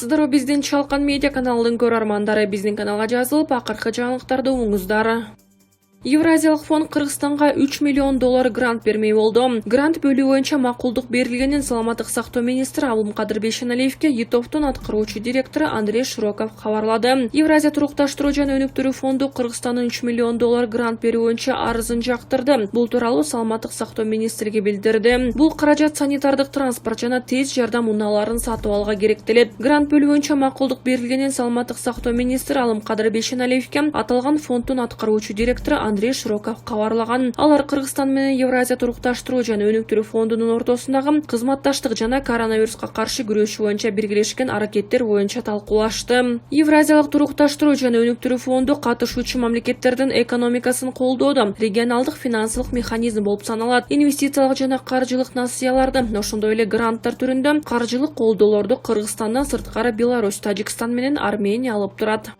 Саламатсыздарбы, биздин Чалкан медиа каналынын көрөрмандары, биздин каналга жазылып, акыркы жаңылыктарды угуңуздар. Евразиялык фонд Кыргызстанга $3 миллион грант бермей болду. Грант бөлүү боюнча макулдук берилгенин саламаттык сактоо министри Абылкадыр Бейшеналиевке ЮТОФтун аткаруучу директору Андрей Широков кабарлады. Евразия турукташтыруу жана өнүктүрүү фонду Кыргызстандын $3 миллион грант берүү боюнча арызын жактырды. Бул тууралуу саламаттык сактоо министрлиги билдирди. Бул каражат санитардык транспорт жана тез жардам унааларын сатып алууга керектелет. Грант бөлүү боюнча макулдук берилгенин саламаттык сактоо министри Абылкадыр Бейшеналиевке аталган фонддун аткаруучу директору Андрей Широков кабарлаган. Алар Кыргызстан менен Евразия турукташтыруу жана өнүктүрүү фондунун ортосундагы кызматташтык жана коронавируска каршы күрөшүү боюнча биргелешкен аракеттер боюнча талкуулашты. Евразиялык турукташтыруу жана өнүктүрүү фонду катышуучу мамлекеттердин экономикасын колдоодо регионалдык финансылык механизм болуп саналат. Инвестициялык жана каржылык насыяларды, ошондой эле гранттар түрүндө каржылык колдоолорду Кыргызстандан сырткары Беларусь, Тажикстан менен Армения алып турат.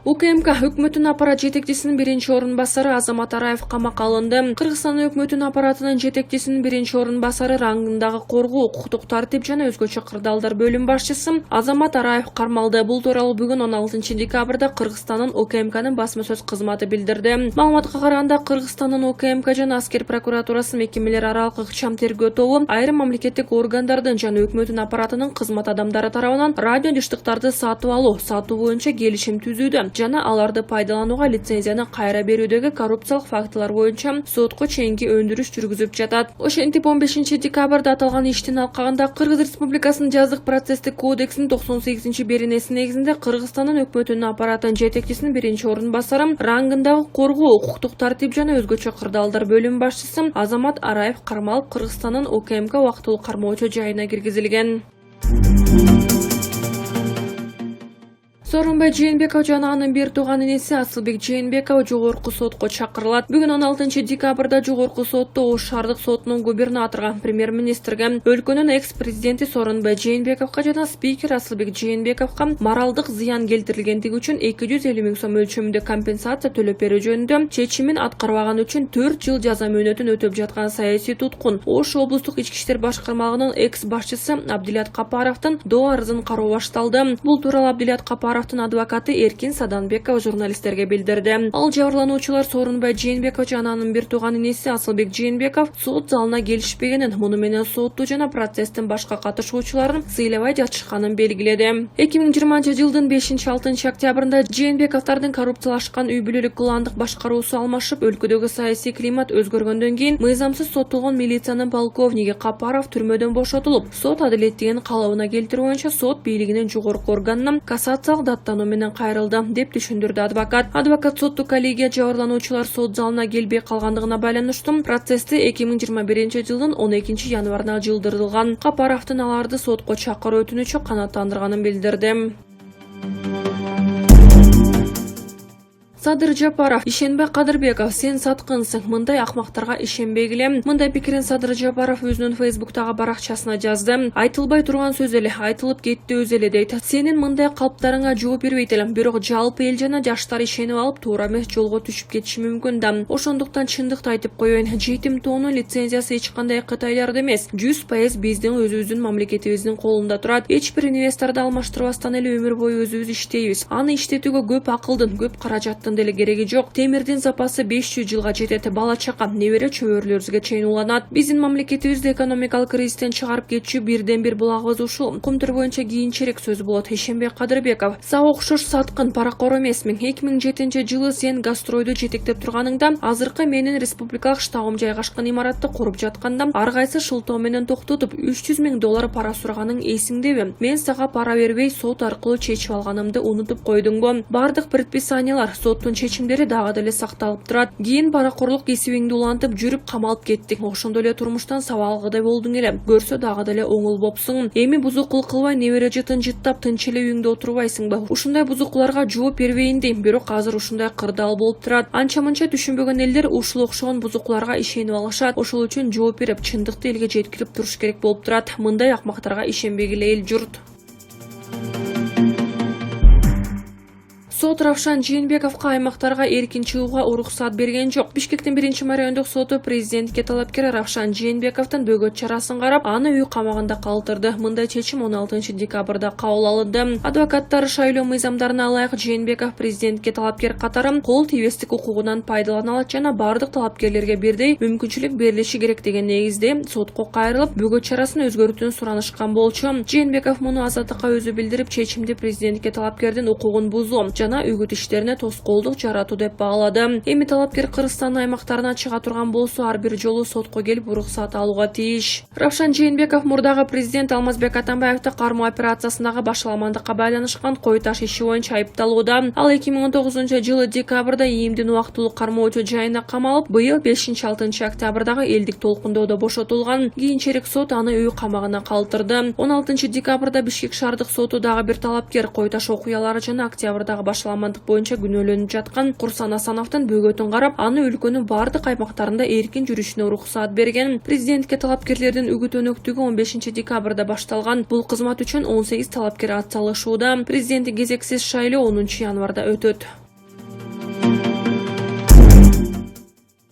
УКМК өкмөтүнүн аппарат жетекчисинин биринчи орун басары Азамат Араев камакка алынды. Кыргызстан өкмөтүнүн аппаратынын жетекчисинин биринчи орун басары рангындагы коргоо, укуктук тартип жана өзгөчө кырдаалдар бөлүм башчысы Азамат Араев кармалды. Бул тууралуу бүгүн 16 декабрда Кыргызстандын УКМКнын басма сөз кызматы билдирди. Маалыматка караганда, Кыргызстандын УКМК жана аскер прокуратурасы мекемелер аралык ыкчам тергөө тобу айрым мамлекеттик органдардын жана өкмөтүнүн аппаратынын кызмат адамдары тарабынан радио жыштыктарды сатуу боюнча келишим түзүүдө жана аларды пайдаланууга лицензияны кайра берүүдөгү коррупциялык фактылар боюнча сотко чейинки өндүрүш жүргүзүп жатат. Ошентип 15 декабрда аталган иштин алкагында Кыргыз Республикасынын жаздык процесстик кодексинин 98-беренеси негизинде Кыргызстандын өкмөтүнүн аппаратынын жетекчисинин биринчи орун басары рангындагы коргоо, укуктук тартип жана өзгөчө кырдаалдар бөлүм башчысы Азамат Араев кармалып Кыргызстандын УКМК убактылуу кармоочу жайына киргизилген. Сооронбай Жээнбеков жана анын бир тууган энеси Асылбек Жээнбеков жогорку сотко чакырылат. Бүгүн 16 декабрда жогорку сотто Ош шаардык сотунун губернаторго, премьер-министрге, өлкөнүн экс-президенти Сооронбай Жээнбековго жана спикер Асылбек Жээнбековго моралдык зыян келтирилгендиги үчүн 250 миң сом өлчөмүндө компенсация төлөп берүү жөнүндө чечимин аткарбаган үчүн 4 жыл жаза мөөнөтүн өтөп жаткан саясий туткун Ош облустук ички иштер башкармалыгынын экс-башчысы Абдилят Капаровдун доо арызын кароо башталды. Бул тууралуу Абдилят Капаровдун адвокаты Эркин Саданбеков журналисттерге билдирди. Ал жабырлануучулар Сооронбай Жээнбеков жана анын бир тууган энеси Асылбек Жээнбеков сот залына келишпегенин, муну менен сотту жана процесстин башка катышуучуларын сыйлабай жатышканын белгиледи. 2020 жылдын 5-6 октябрында Жээнбековдордун коррупциялашкан үй бүлөлүк кландык башкаруусу алмашып, өлкөдөгү саясий климат өзгөргөндөн кийин мыйзамсыз соттолгон милициянын полковниги Капаров түрмөдөн бошотулуп, сот адилеттигин калыбына келтирүү боюнча сот бийлигинин жогорку органынан кассациялык даттануу менен кайрылды, деп түшүндүрдү адвокат. Адвокат соттук коллегия жабырлануучулар сот залына келбей калгандыгына байланыштуу процессти 2021 жылдын 12 январына жылдырылган. Капаровдун аларды сотко чакыруу өтүнүчү канааттандырганын билдирди. Садыр Жапаров: Ишенбай Кадырбеков, сен саткынсың, мындай акмактарга ишенбегиле. Мындай пикирин Садыр Жапаров өзүнүн Фейсбуктагы баракчасына жазды. Айтылбай турган сөз эле, айтылып кетти өзү эле дейт. Сенин мындай калптарыңа жооп бербейт элем, бирок жалпы эл жана жаштар ишенип алып туура эмес жолго түшүп кетиши мүмкүн да. Ошондуктан чындыкты айтып коеюн. Жетим тоонун лицензиясы эч кандай Кытайларда эмес, 100% биздин өзүбүздүн мамлекетибиздин колунда турат. Эч бир инвесторду алмаштырбастан эле өмүр бою өзүбүз иштейбиз. Аны иштетүүгө көп акылдын, көп каражаттын деле кереги жок. Темирдин запасы 500 жылга жетет. Бала чака, небере чөбөрлөрүбүзгө чейин уланат. Биздин мамлекетибизди экономикалык кризистен чыгарып кетчү бирден бир булагыбыз ушул. Кумтур боюнча кийинчерээк сөз болот. Ишенбек Кадырбеков: Сага окшош саткын, паракор эмесмин. 2007 жылы сен Гастройду жетектеп турганыңда, азыркы менин республикалык штабым жайгашкан имаратты куруп жатканда, ар кайсы шылтоо менен токтотуп $300 миң пара сураганың эсиңдеби? Мен сага пара бербей сот аркылуу чечип алганымды унутуп койдуңбу? Бардык предписаниялар, соттун чечимдери дагы деле сакталып турат. Кийин паракорлук кесибиңди улантып жүрүп камалып кеттиң. Ошондой эле турмуштан сабак алгыдай болдуң эле. Көрсө дагы деле оңул бопсуң. Эми бузукулук кылбай небере жытын жыттап тынч эле үйүңдө отурбайсыңбы? Ушундай бузукуларга жооп бербейин дейм, бирок азыр ушундай кырдаал болуп турат. Анча-мынча түшүнбөгөн элдер ушул окшогон бузукуларга ишенип алышат. Ошол үчүн жооп берип, чындыкты элге жеткирип туруш керек болуп турат. Мындай акмактарга ишенбегиле эл журт. Сот Сот Равшан Жээнбековго аймактарга эркин чыгууга уруксат берген жок. Бишкектин 1-райондук соту президентке талапкер Равшан Жээнбековдун бөгөт чарасын карап, аны үй камагында калтырды. Мындай чечим 16 декабрда кабыл алынды. Адвокаттар шайлоо мыйзамдарына ылайык Жээнбеков президентке талапкер катары кол тийбестик укугунан пайдалана алат жана бардык талапкерлерге бирдей мүмкүнчүлүк берилиши керек деген негизде сотко кайрылып, бөгөт чарасын өзгөртүүнү суранышкан болчу. Жээнбеков муну азаттыкка өзү билдирип, чечимди президентке талапкердин укугун бузуу жана үгүт иштерине тоскоолдук жаратуу деп баалады. Эми талапкер Кыргызстандын аймактарына чыга турган болсо, ар бир жолу сотко келип уруксат алууга тийиш. Равшан Жээнбеков мурдагы президент Алмазбек Атамбаевди кармоо операциясындагы башаламандыкка байланышкан кой таш иши боюнча айыпталууда. Ал 2019 декабрда ИИМдин убактылуу кармоочу жайына камалып, быйыл 5-6 октябрдагы элдик толкундоодо бошотулган. Кийинчерээк сот аны үй камагына калтырды. 16 декабрда Бишкек шаардык соту дагы бир талапкер кой таш окуялары жана октябрдагы башаламандык боюнча күнөөлөнүп жаткан Курсан Асановдун бөгөтүн карап, аны өлкөнүн бардык аймактарында эркин жүрүшүнө уруксаат берген. Президентке талапкерлердин үгүт өнөктүгү 15 декабрда башталган. Бул кызмат үчүн 18 талапкер ат салышууда. Президенттик кезексиз шайлоо 10 январда өтөт.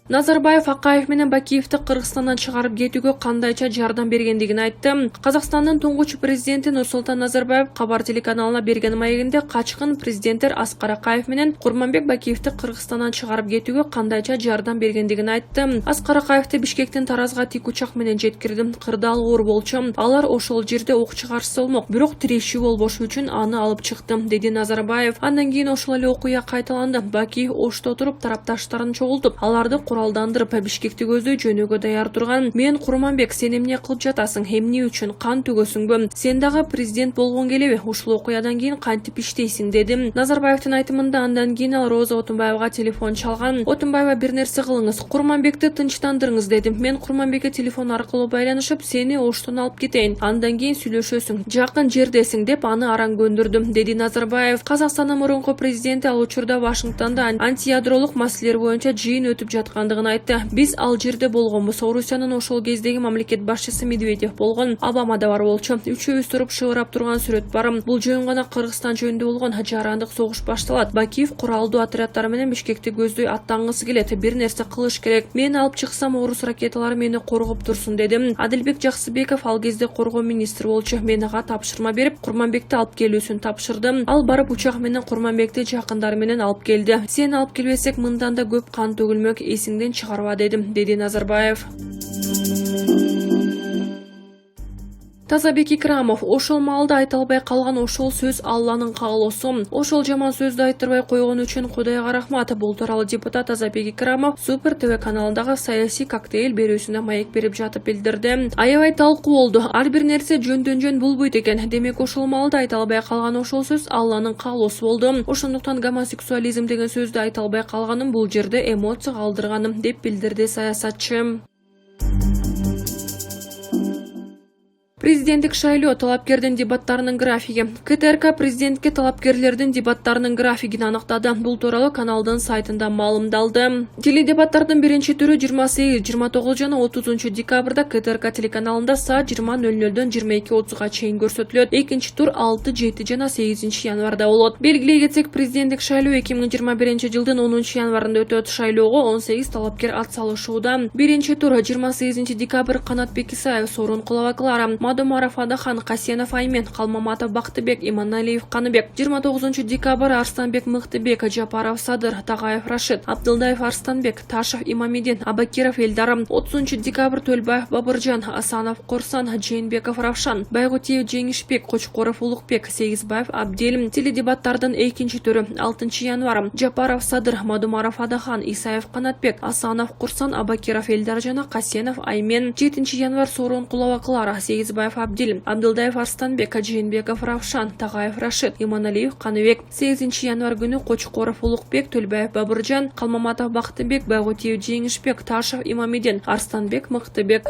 Назарбаев Акаев менен Бакиевди Кыргызстандан чыгарып кетүүгө кандайча жардам бергендигин айтты. Казакстандын туңгуч президенти Нурсултан Назарбаев Кабар телеканалына берген маегинде качкын президенттер Аскар Акаев менен Курманбек Бакиевди Кыргызстандан чыгарып кетүүгө кандайча жардам бергендигин айтты. Аскар Акаевди Бишкектен Таразга тик учак менен жеткирдим. Кырдаал оор болчу. Алар ошол жерде ок чыгарышса болмок, бирок тирешүү болбошу үчүн аны алып чыктым, деди Назарбаев. Андан кийин ошол эле окуя кайталанды. Бакиев Ошто туруп тарапташтарын чогултуп, аларды куралдандырып Бишкекти көздөй жөнөөгө даяр турган. Мен Курманбек, сен эмне кылып жатасың? Эмне үчүн кан төгөсүңбү? Сен дагы президент болгоң келеби? Ушул окуядан кийин кантип иштейсиң, дедим. Назарбаевдин айтымында андан кийин ал Роза Отунбаевга телефон чалган. Отунбаева, бир нерсе кылыңыз, Курманбекти тынчтандырыңыз, дедим. Мен Курманбекке телефон аркылуу байланышып, сени Оштон алып кетейин. Андан кийин сүйлөшөсүң. Жакын жердесиң, деп аны араң көндүрдүм, деди Назарбаев. Казакстандын мурунку президенти ал учурда Вашингтондо антиядролук маселелер боюнча жыйын өтүп жаткандыгын айтты. Биз ал жерде болгонбуз. Орусиянын ошол кездеги мамлекет башчысы Медведев болгон, Обама да бар болчу. Үчөөбүз туруп шыбырап турган сүрөт бар. Бул жөн гана Кыргызстан жөнүндө болгон жарандык согуш башталат. Бакиев куралдуу отрядтар менен Бишкекти көздөй аттангысы келет. Бир нерсе кылыш керек. Мен алып чыксам, орус ракеталары мени коргоп турсун, дедим. Адилбек Жаксыбеков ал кезде коргоо министри болчу. Мен ага тапшырма берип, Курманбекти алып келүүсүн тапшырдым. Ал барып учак менен Курманбекти жакындары менен алып келди. Сени алып келбесек, мындан да көп кан төгүлмөк, эсиңден чыгарба, дедим, деди Назарбаев. Тазабек Икрамов: ошол маалда айта албай калган ошол сөз Алланын каалоосу. Ошол жаман сөздү айтырбай койгон үчүн Кудайга рахмат. Бул тууралуу депутат Тазабек Икрамов Супер ТВ каналындагы саясий коктейль берүүсүндө маек берип жатып билдирди. Аябай талкуу болду. Ар бир нерсе жөндөн жөн болбойт экен. Демек ошол маалда айта албай калган ошол сөз Алланын каалоосу болду. Ошондуктан гомосексуализм деген сөздү айта албай калганым, бул жерде эмоция калтырганым, деп билдирди саясатчы. Президенттик шайлоо талапкердин дебаттарынын графиги. КТРК президентке талапкерлердин дебаттарынын графигин аныктады. Бул тууралуу каналдын сайтында маалымдалды. Теледебаттардын биринчи түрү 28, 29 жана 30 декабрда КТРК телеканалында саат 20:00дөн 22:30га чейин көрсөтүлөт. Экинчи тур 6, 7 жана 8 январда болот. Белгилей кетсек, президенттик шайлоо 2021 жылдын 10 январында өтөт. Шайлоого 18 талапкер ат салышууда. Биринчи тур 28 декабрь Канатбек Исаев, Сорун Кулабаклар, Мадумаров Адахан, Касенов Аймен, Калмаматов Бактыбек, Иманалиев Каныбек. 29 декабрь Арстанбек Мыктыбек, Жапаров Садыр, Тагаев Рашид, Абдылдаев Арстанбек, Ташев Имамидин, Абакиров Элдар. 30 декабрь Төлбаев Бабыржан, Асанов Корсан, Жээнбеков Равшан, Байгутиев Жеңишбек, Кочкоров Улукбек, Сегизбаев Абдел. Теледебаттардын экинчи түрү 6 январь Жапаров Садыр, Мадумаров Адахан, Исаев Канатбек, Асанов Курсан, Абакиров Элдар жана Касенов Аймен. 7 январь Сорун Кулабаклар, Сегизбаев Абдил, Абдылдаев Арстанбек, Жээнбеков Равшан, Тагаев Рашид, Иманалиев Каныбек. 8 январь күнү Кочкоров Улукбек, Төлбаев Бабыржан, Калмаматов Бактыбек, Байгутиев Жеңишбек, Ташев Имамидин, Арстанбек Мыктыбек.